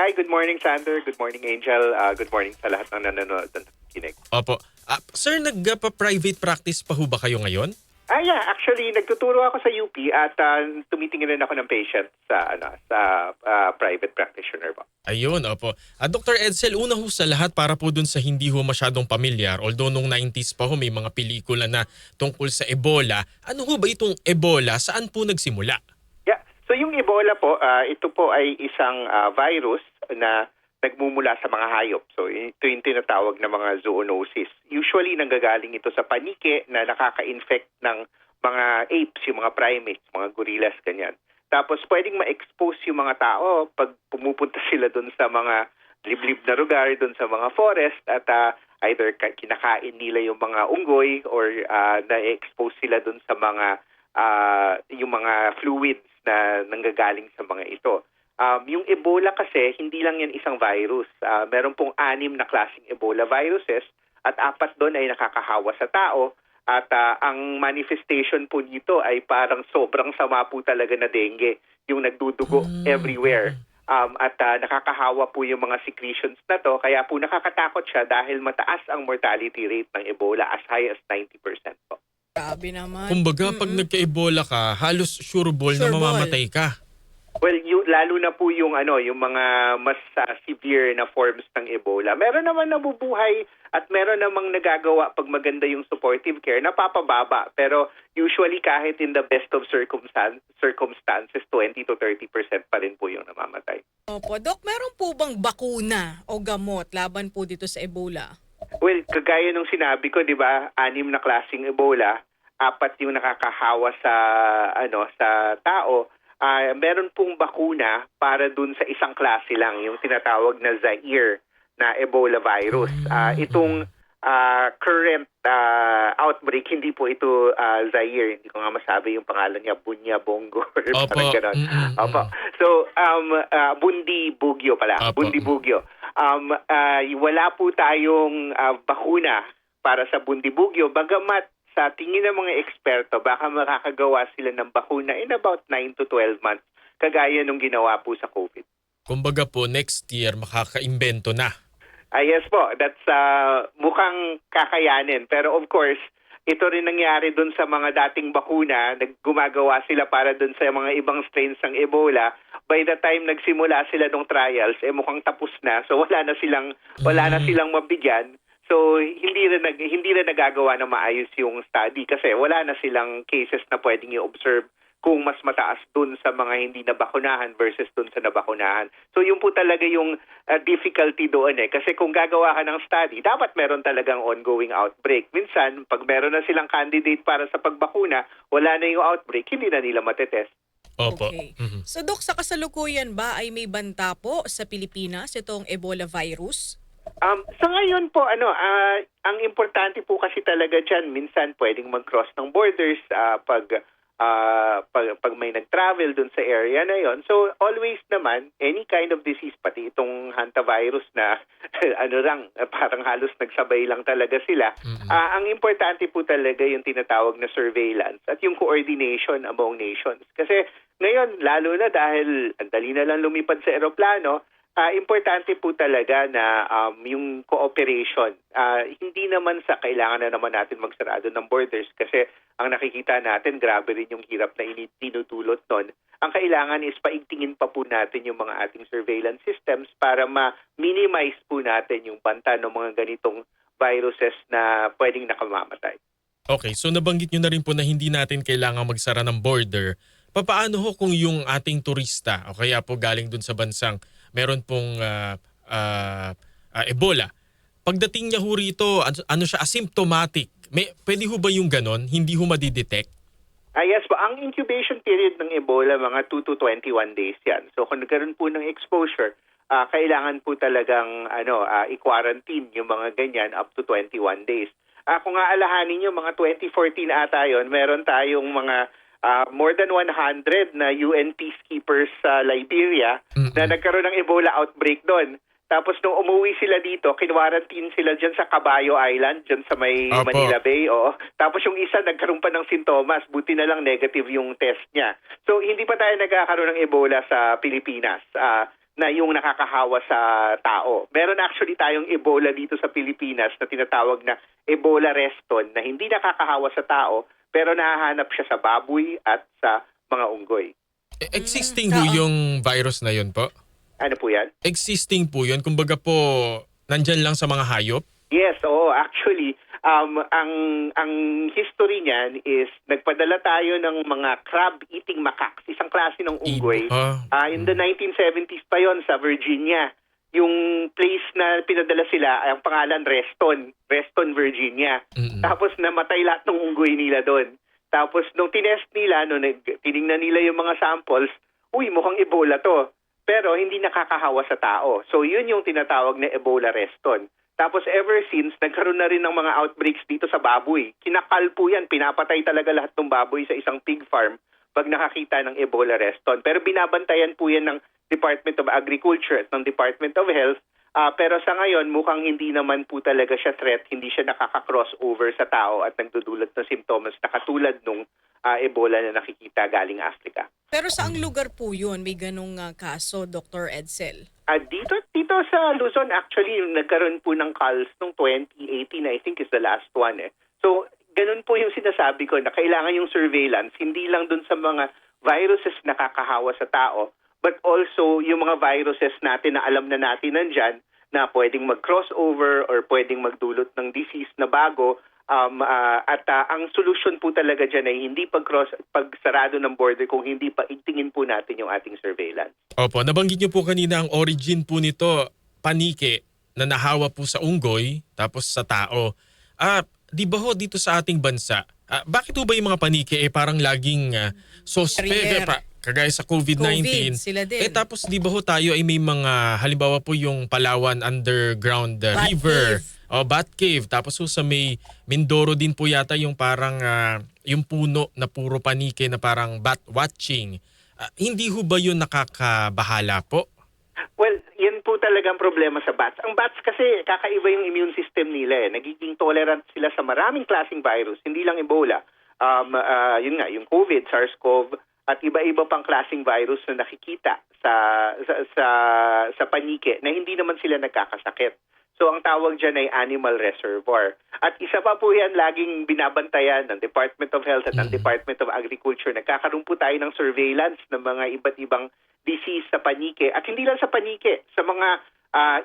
Hi, good morning, Sander. Good morning, Angel. Good morning sa lahat ng nanonood at nakikinig. Opo. Sir, nagpa-private practice pa ho ba kayo ngayon? Yeah, actually, nagtuturo ako sa UP at tumitingin rin ako ng patient sa private practitioner po. Ayun, opo. Dr. Edsel, una ho sa lahat para po dun sa hindi ho masyadong pamilyar, although nung 90s pa ho may mga pelikula na tungkol sa Ebola, ano ho ba itong Ebola? Saan po nagsimula? Yeah, so yung Ebola po, ito po ay isang virus na nagmumula sa mga hayop. So ito yung tinatawag na mga zoonosis. Usually nanggagaling ito sa panike na nakaka-infect ng mga apes, yung mga primates, mga gorillas, ganyan. Tapos pwedeng ma-expose yung mga tao pag pumupunta sila doon sa mga liblib na lugar, doon sa mga forest at either kinakain nila yung mga unggoy or na-expose sila doon sa mga yung mga fluids na nanggagaling sa mga ito. Yung Ebola kasi, hindi lang yan isang virus. Meron pong 6 na klaseng Ebola viruses at 4 doon ay nakakahawa sa tao. At ang manifestation po nito ay parang sobrang sama po talaga na dengue. Yung nagdudugo everywhere. At nakakahawa po yung mga secretions na to. Kaya po nakakatakot siya dahil mataas ang mortality rate ng Ebola, as high as 90% po. Grabe naman. Kumbaga, pag nagka-Ebola ka, halos sure ball na mamamatay ka. Well, lalo na po yung mga mas severe na forms ng Ebola. Meron naman nabubuhay at meron namang nagagawa pag maganda yung supportive care, napapababa. Pero usually kahit in the best of circumstances, 20 to 30% pa rin po yung namamatay. Opo. Dok, meron po bang bakuna o gamot laban po dito sa Ebola? Well, kagaya nung sinabi ko, 'di ba, 6 na klaseng Ebola, 4 yung nakakahawa sa tao. Meron pong bakuna para dun sa isang klase lang, yung tinatawag na Zaire na Ebola virus. Itong current outbreak, hindi po ito Zaire. Hindi ko nga masabi yung pangalan niya, Bunya Bongo. Parang ganon. Opo. So, Bundi Bugyo pala. Opo. Bundi Bugyo. Wala po tayong bakuna para sa Bundi Bugyo, bagamat sa tingin ng mga eksperto, baka makakagawa sila ng bakuna in about 9 to 12 months, kagaya nung ginawa po sa COVID. Kumbaga po, next year makaka-imbento na. Yes po, that's mukhang kakayanin. Pero of course, ito rin nangyari dun sa mga dating bakuna, gumagawa sila para dun sa mga ibang strains ng Ebola. By the time nagsimula sila ng trials, mukhang tapos na. So wala na silang mabigyan. So hindi rin nagagawa na maayos yung study kasi wala na silang cases na pwedeng i-observe kung mas mataas dun sa mga hindi nabakunahan versus dun sa nabakunahan. So yun po talaga yung difficulty doon kasi kung gagawa ka ng study, dapat meron talagang ongoing outbreak. Minsan, pag meron na silang candidate para sa pagbakuna, wala na yung outbreak, hindi na nila matetest. Opo. Okay. So Dok, sa kasalukuyan ba ay may banta po sa Pilipinas itong Ebola virus? Sa ngayon po, ang importante po kasi talaga dyan, minsan pwedeng mag-cross ng borders pag may nag-travel dun sa area na yon. So always naman, any kind of disease, pati itong hantavirus na parang halos nagsabay lang talaga sila. Ang importante po talaga yung tinatawag na surveillance at yung coordination among nations. Kasi ngayon, lalo na dahil ang dali na lang lumipad sa eroplano, importante po talaga na yung cooperation. Hindi naman sa kailangan na naman natin magsarado ng borders kasi ang nakikita natin, grabe rin yung hirap na tinutulot nun. Ang kailangan is paigtingin pa po natin yung mga ating surveillance systems para ma-minimize po natin yung banta ng mga ganitong viruses na pwedeng nakamamatay. Okay, so nabanggit nyo na rin po na hindi natin kailangan magsara ng border. Papaano ho kung yung ating turista o kaya po galing dun sa bansang meron pong Ebola? Pagdating niya ho rito, siya, asymptomatic. Pwede ho ba yung ganon? Hindi ho madidetect? Yes po, ang incubation period ng Ebola, mga 2 to 21 days yan. So kung nagkaroon po ng exposure, kailangan po talagang i-quarantine yung mga ganyan up to 21 days. Kung aalahanin nyo, mga 2014 ata yun, meron tayong mga more than 100 na UN peacekeepers sa Liberia na nagkaroon ng Ebola outbreak doon. Tapos nung umuwi sila dito, kinwarantin sila dyan sa Caballo Island, dyan sa may Manila Bay. Tapos yung isa nagkaroon pa ng sintomas, buti na lang negative yung test niya. So hindi pa tayo nagkakaroon ng Ebola sa Pilipinas. na yung nakakahawa sa tao. Meron actually tayong Ebola dito sa Pilipinas na tinatawag na Ebola reston na hindi nakakahawa sa tao pero nahahanap siya sa baboy at sa mga unggoy. Existing ho Oo. yung virus na yun po? Ano po yan? Existing po yun? Kumbaga po, nandyan lang sa mga hayop? Yes, oo. Actually, ang history niyan is nagpadala tayo ng mga crab-eating macaques, isang klase ng unggoy. In the 1970s pa yon sa Virginia. Yung place na pinadala sila, ang pangalan Reston, Virginia. Tapos namatay lahat ng unggoy nila doon. Tapos nung tinest nila, tinignan nila yung mga samples, mukhang Ebola to. Pero hindi nakakahawa sa tao. So yun yung tinatawag na Ebola reston. Tapos ever since, nagkaroon na rin ng mga outbreaks dito sa baboy. Kinakal po yan, pinapatay talaga lahat ng baboy sa isang pig farm pag nakakita ng Ebola reston. Pero binabantayan po yan ng Department of Agriculture at ng Department of Health. Pero sa ngayon, mukhang hindi naman po talaga siya threat, hindi siya nakaka-crossover sa tao at nagdudulot ng simptomas na katulad nung Ebola na nakikita galing Africa. Pero saang lugar po yun may ganong kaso, Dr. Edsel? Dito sa Luzon, actually, nagkaroon po ng calls noong 2018, I think is the last one. So, ganun po yung sinasabi ko na kailangan yung surveillance, hindi lang dun sa mga viruses nakakahawa sa tao, but also yung mga viruses natin na alam na natin nandyan na pwedeng mag-crossover or pwedeng magdulot ng disease na bago. Ang solution po talaga dyan ay hindi pagsarado ng border kung hindi pa itingin po natin yung ating surveillance. Opo, nabanggit niyo po kanina ang origin po nito, panike na nahawa po sa unggoy tapos sa tao. Di ba ho dito sa ating bansa, bakit ho ba yung mga panike parang laging suspect kagaya sa COVID-19? COVID, sila din. Tapos di ba ho tayo ay may mga, halimbawa po yung Palawan underground river, Bat Cave. Tapos ho sa may Mindoro din po yata yung parang yung puno na puro panike na parang bat watching. Hindi ho ba yun nakakabahala po? Well, yan po talagang problema sa bats. Ang bats kasi kakaiba yung immune system nila. Nagiging tolerant sila sa maraming klaseng virus, hindi lang Ebola. Yun nga, yung COVID, SARS-CoV, at iba-iba pang klaseng virus na nakikita sa panike na hindi naman sila nagkakasakit. So ang tawag dyan ay animal reservoir. At isa pa po yan laging binabantayan ng Department of Health at ng Department of Agriculture. Nagkakaroon po tayo ng surveillance ng mga iba't ibang disease sa panike. At hindi lang sa panike, sa mga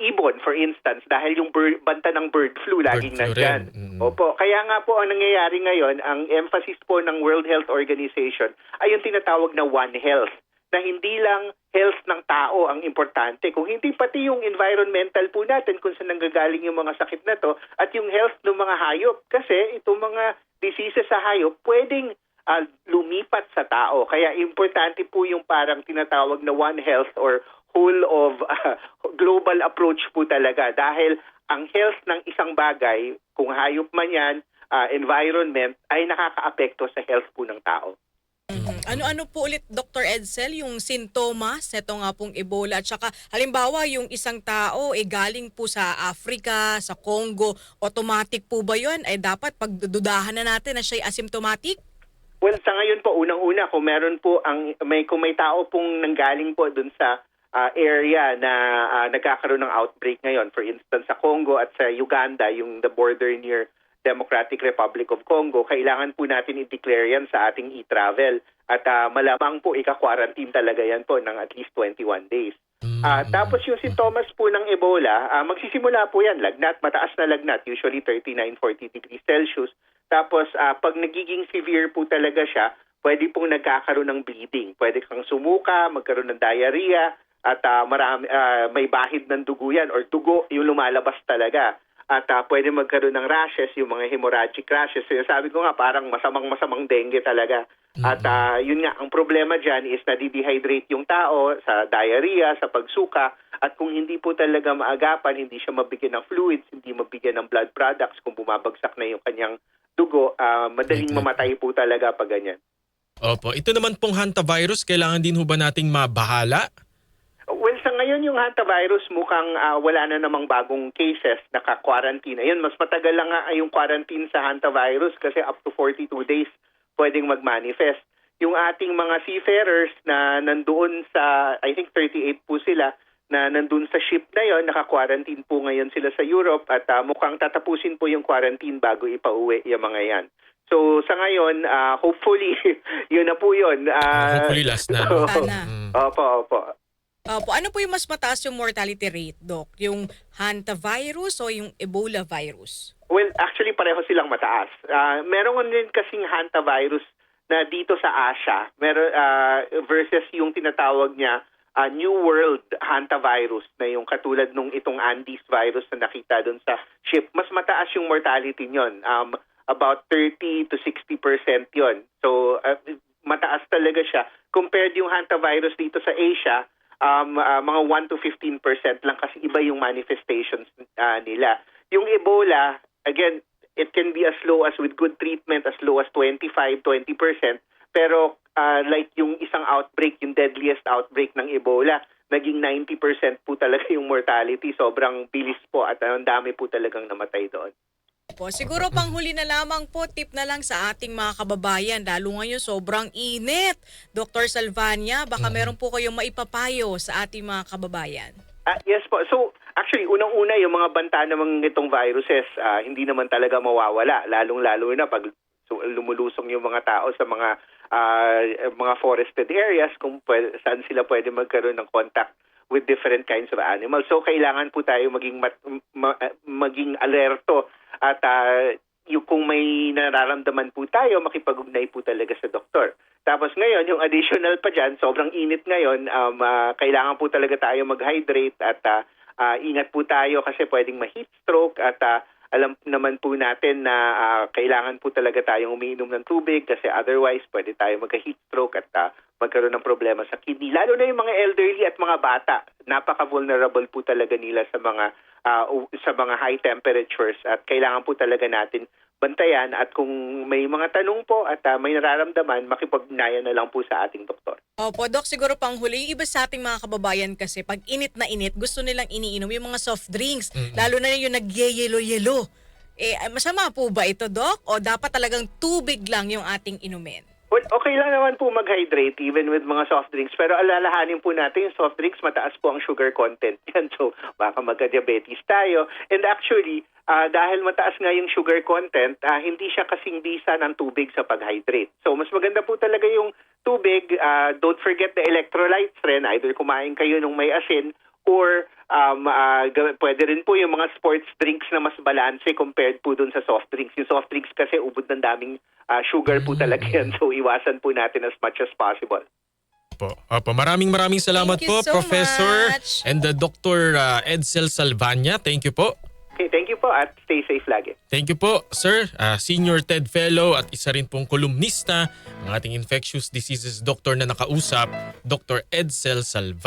ibon, for instance, dahil yung banta ng bird flu laging nandyan. Opo. Kaya nga po ang nangyayari ngayon, ang emphasis po ng World Health Organization ay yung tinatawag na One Health, na hindi lang health ng tao ang importante, kung hindi pati yung environmental po natin kung saan nanggagaling yung mga sakit na to at yung health ng mga hayop. Kasi itong mga diseases sa hayop pwedeng lumipat sa tao. Kaya importante po yung parang tinatawag na One Health or whole of global approach po talaga. Dahil ang health ng isang bagay, kung hayop man yan, environment, ay nakakaapekto sa health po ng tao. Ano-ano po ulit, Dr. Edsel, yung sintomas neto nga pong Ebola? At saka halimbawa yung isang tao galing po sa Africa, sa Congo, automatic po ba yun? Dapat pagdudahan na natin na siya'y asymptomatic? Well, sa ngayon po, unang-una, kung meron po kung may tao pong nanggaling po dun sa area na nagkakaroon ng outbreak ngayon, for instance sa Congo at sa Uganda, yung the border near Democratic Republic of Congo, kailangan po natin i-declare yan sa ating e-travel at malamang po ika-quarantine talaga yan po ng at least 21 days. Tapos yung sintomas po ng Ebola, magsisimula po yan, lagnat, mataas na lagnat, usually 39-40 degrees Celsius. Tapos pag nagiging severe po talaga siya, pwede pong nagkakaroon ng bleeding. Pwede kang sumuka, magkaroon ng diarrhea, at may bahid ng dugo yan or dugo yung lumalabas talaga. At pwede magkaroon ng rashes, yung mga hemorrhagic rashes. Sabi ko nga, parang masamang dengue talaga. At yun nga, ang problema dyan is nadidehydrate yung tao sa diarrhea, sa pagsuka. At kung hindi po talaga maagapan, hindi siya mabigyan ng fluids, hindi mabigyan ng blood products, kung bumabagsak na yung kanyang dugo, madaling mamatay po talaga pag ganyan. Opo. Ito naman pong hantavirus, kailangan din ho ba nating mabahala? Well, sa ngayon yung hantavirus mukhang wala na namang bagong cases naka-quarantine. Ayun, mas matagal lang nga yung quarantine sa hantavirus kasi up to 42 days pwedeng mag-manifest. Yung ating mga seafarers na nandoon sa, I think 38 po sila, na nandun sa ship na yon, naka-quarantine po ngayon sila sa Europe at mukhang tatapusin po yung quarantine bago ipauwi yung mga yan. So sa ngayon, hopefully, yun na po yun. Hopefully last na. No? Sana. Opo. Opo, ano po yung mas mataas yung mortality rate, Doc? Yung hantavirus o yung Ebola virus? Well, actually pareho silang mataas. Meron din kasing hantavirus na dito sa Asia, versus yung tinatawag niya New World hantavirus na yung katulad nung itong Andes virus na nakita doon sa ship. Mas mataas yung mortality niyon. About 30 to 60% yon. So mataas talaga siya. Compared yung hantavirus dito sa Asia, mga 1 to 15% lang kasi iba yung manifestations nila. Yung Ebola, again, it can be as low as with good treatment, as low as 25-20%. Pero like yung isang outbreak, yung deadliest outbreak ng Ebola, naging 90% po talaga yung mortality. Sobrang bilis po at ang dami po talagang namatay doon. Po, siguro panghuli na lamang po, tip na lang sa ating mga kababayan, lalo ngayon sobrang init. Dr. Salvania, baka meron po kayong maipapayo sa ating mga kababayan. Yes po. So, actually, unang-una, yung mga banta namang itong viruses, hindi naman talaga mawawala. Lalong-lalo na pag lumulusong yung mga tao sa mga forested areas kung saan sila pwede magkaroon ng contact with different kinds of animals. So, kailangan po tayo maging alerto at kung may nararamdaman po tayo, makipag-ugnay po talaga sa doktor. Tapos ngayon, yung additional pa dyan, sobrang init ngayon, kailangan po talaga tayo mag-hydrate at ingat po tayo kasi pwedeng ma-heat stroke at alam naman po natin na kailangan po talaga tayong umiinom ng tubig kasi otherwise pwede tayo magka-heat stroke at magkaroon ng problema sa kidney. Lalo na yung mga elderly at mga bata, napaka-vulnerable po talaga nila sa mga high temperatures at kailangan po talaga natin bantayan at kung may mga tanong po at may nararamdaman, makipag-ugnayan na lang po sa ating doktor. Opo, Doc, siguro panghuli, iba sa ating mga kababayan kasi pag init na init, gusto nilang iniinom yung mga soft drinks, lalo na yung nagyeyelo-yelo. Masama po ba ito, Doc? O dapat talagang tubig lang yung ating inumin? Well, okay lang naman po mag-hydrate even with mga soft drinks. Pero alalahanin po natin yung soft drinks, mataas po ang sugar content yan. So, baka magka-diabetes tayo. And actually, dahil mataas nga yung sugar content, hindi siya kasing bisa ng tubig sa pag-hydrate. So, mas maganda po talaga yung tubig. Don't forget the electrolytes rin. Either kumain kayo nung may asin or pwede rin po yung mga sports drinks na mas balanse compared po dun sa soft drinks. Yung soft drinks kasi ubod ng daming sugar po talaga yan. So iwasan po natin as much as possible. Opo. Maraming salamat Thank you po, so Professor much. and Dr. Edsel Salvania. Thank you po. Okay, thank you po at stay safe lagi. Thank you po, sir. Senior TED Fellow at isa rin pong kolumnista ng ating infectious diseases doctor na nakausap, Dr. Edsel Salvania.